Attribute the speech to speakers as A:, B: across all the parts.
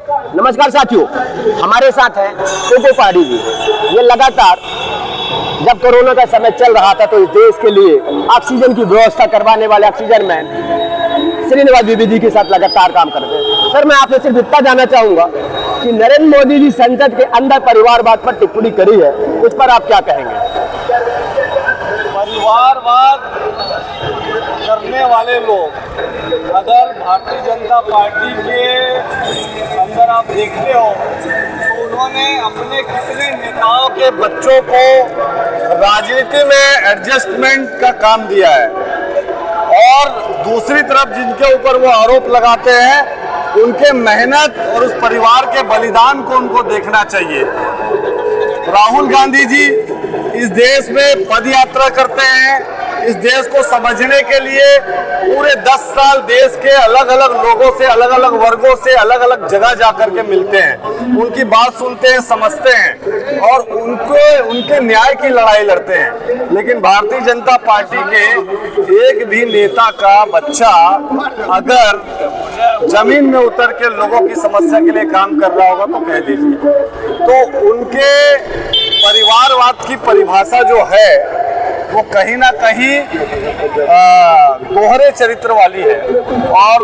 A: नमस्कार साथियों, हमारे साथ हैं कोको पहाड़ी जी। ये लगातार जब कोरोना का समय चल रहा था तो इस देश के लिए ऑक्सीजन की व्यवस्था करवाने वाले ऑक्सीजन मैन श्रीनिवास द्विवेदी के साथ लगातार काम करते हैं। सर, मैं आपसे सिर्फ इतना जानना चाहूंगा कि नरेंद्र मोदी जी संसद के अंदर परिवारवाद पर टिप्पणी करी है, उस पर आप क्या कहेंगे?
B: परिवारवाद करने वाले लोग अगर भारतीय जनता पार्टी के अंदर आप देखते हो तो उन्होंने अपने कितने नेताओं के बच्चों को राजनीति में एडजस्टमेंट का काम दिया है, और दूसरी तरफ जिनके ऊपर वो आरोप लगाते हैं उनके मेहनत और उस परिवार के बलिदान को उनको देखना चाहिए। राहुल गांधी जी इस देश में पद यात्रा करते हैं, इस देश को समझने के लिए पूरे 10 साल देश के अलग अलग लोगों से, अलग अलग वर्गों से, अलग अलग जगह जाकर के मिलते हैं, उनकी बात सुनते हैं, समझते हैं और उनके न्याय की लड़ाई लड़ते हैं। लेकिन भारतीय जनता पार्टी के एक भी नेता का बच्चा अगर जमीन में उतर के लोगों की समस्या के लिए काम कर रहा होगा तो कह दीजिए। तो उनके परिवारवाद की परिभाषा जो है वो कहीं ना कहीं दोहरे चरित्र वाली है, और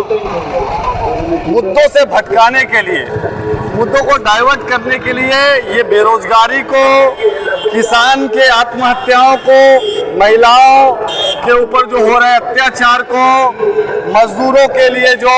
B: मुद्दों से भटकाने के लिए, मुद्दों को डाइवर्ट करने के लिए ये बेरोजगारी को, किसान के आत्महत्याओं को, महिलाओं के ऊपर जो हो रहे अत्याचार को, मजदूरों के लिए जो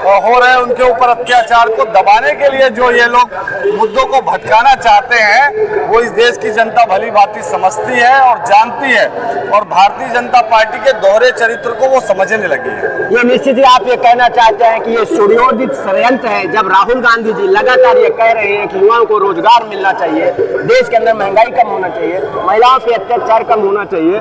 B: हो रहे उनके ऊपर अत्याचार को दबाने के लिए जो ये लोग मुद्दों को भटकाना चाहते हैं, वो इस देश की जनता भली भांति समझती है और जानती है, और भारतीय जनता पार्टी के दोहरे चरित्र को वो समझने लगी है।
A: ये निश्चित ही आप ये कहना चाहते हैं कि ये सुनियोजित षड्यंत्र है, जब राहुल गांधी जी लगातार ये कह रहे हैं कि युवाओं को रोजगार मिलना चाहिए, देश के अंदर महंगाई कम होना चाहिए, महिलाओं पे अत्याचार कम होना चाहिए,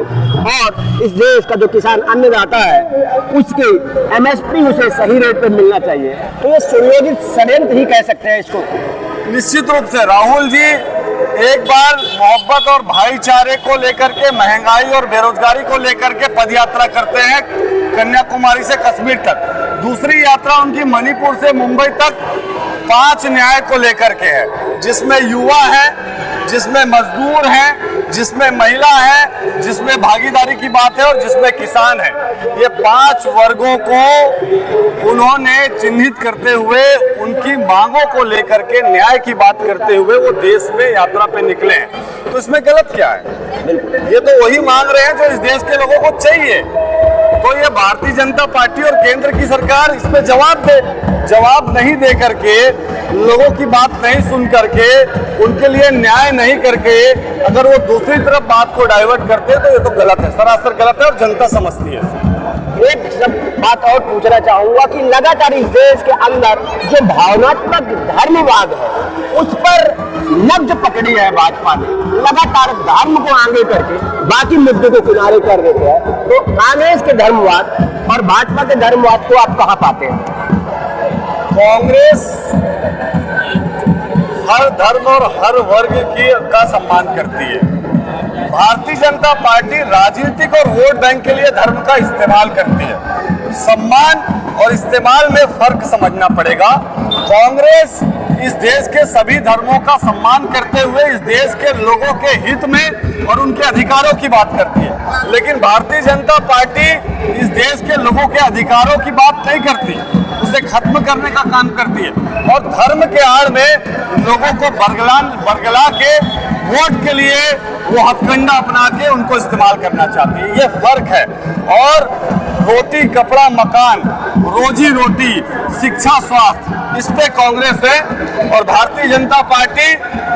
A: और इस देश का जो किसान अन्नदाता है उसके MSP उसे सही रेट पे मिलना चाहिए, तो ये सुनियोजित षड्यंत्र ही कह सकते हैं इसको।
B: निश्चित रूप से राहुल जी एक बार मोहब्बत और भाईचारे को लेकर के, महंगाई और बेरोजगारी को लेकर के पदयात्रा करते हैं कन्याकुमारी से कश्मीर तक। दूसरी यात्रा उनकी मणिपुर से मुंबई तक 5 न्याय को लेकर के है, जिसमें युवा है, जिसमें मजदूर हैं, जिसमें महिला है, जिसमें भागीदारी की बात है और जिसमें किसान है। ये 5 वर्गों को उन्होंने चिन्हित करते हुए, उनकी मांगों को लेकर के न्याय की बात करते हुए वो देश में यात्रा पे निकले हैं। तो इसमें गलत क्या है? ये तो वही मांग रहे हैं जो इस देश के लोगों को चाहिए। तो ये भारतीय जनता पार्टी और केंद्र की सरकार इसमें जवाब नहीं दे करके, लोगों की बात नहीं सुन करके, उनके लिए न्याय नहीं करके अगर वो दूसरी तरफ बात को डाइवर्ट करते हैं तो ये तो गलत है, सरासर गलत है, और जनता समझती है।
A: एक सब बात और पूछना चाहूंगा कि लगातार इस देश के अंदर जो भावनात्मक धर्मवाद है उस पर नब्ज पकड़ी है भाजपा ने, लगातार धर्म को आगे करके बाकी मुद्दों को किनारे कर देते हैं। तो कांग्रेस के धर्मवाद और भाजपा के धर्मवाद को आप कहां पाते हैं?
B: कांग्रेस हर धर्म और हर वर्ग का सम्मान करती है। भारतीय जनता पार्टी राजनीतिक और वोट बैंक के लिए धर्म का इस्तेमाल करती है। सम्मान और इस्तेमाल में फर्क समझना पड़ेगा। कांग्रेस इस देश के सभी धर्मों का सम्मान करते हुए इस देश के लोगों के हित में और उनके अधिकारों की बात करती है, लेकिन भारतीय जनता पार्टी इस देश के लोगों के अधिकारों की बात नहीं करती, उसे खत्म करने का काम करती है, और धर्म के आड़ में लोगों को बरगला के वोट के लिए वो हथकंडा अपना के उनको इस्तेमाल करना चाहती है। ये फर्क है। और रोटी कपड़ा मकान, रोजी रोटी, शिक्षा, स्वास्थ्य, इस पे कांग्रेस है, और भारतीय जनता पार्टी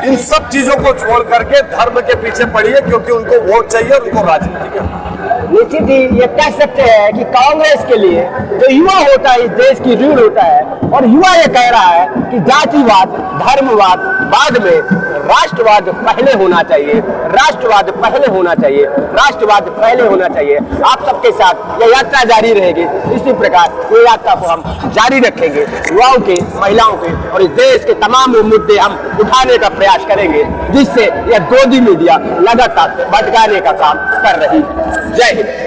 B: इन सब चीजों को छोड़ करके धर्म के पीछे पड़ी है, क्योंकि उनको वोट चाहिए और उनको राजनीति करना।
A: निश्चित ही ये कह सकते हैं कि कांग्रेस के लिए जो युवा होता है इस देश की रीढ़ होता है, और युवा ये कह रहा है कि जातिवाद, धर्मवाद बाद में, राष्ट्रवाद पहले होना चाहिए, राष्ट्रवाद पहले होना चाहिए, राष्ट्रवाद पहले होना चाहिए। आप सबके साथ ये यात्रा जारी रहेगी, इसी प्रकार ये यात्रा को हम जारी रखेंगे। युवाओं के, महिलाओं के और इस देश के तमाम मुद्दे हम उठाने का प्रयास करेंगे, जिससे यह गोदी मीडिया लगातार भटकाने का काम कर रही है। जय हिंद।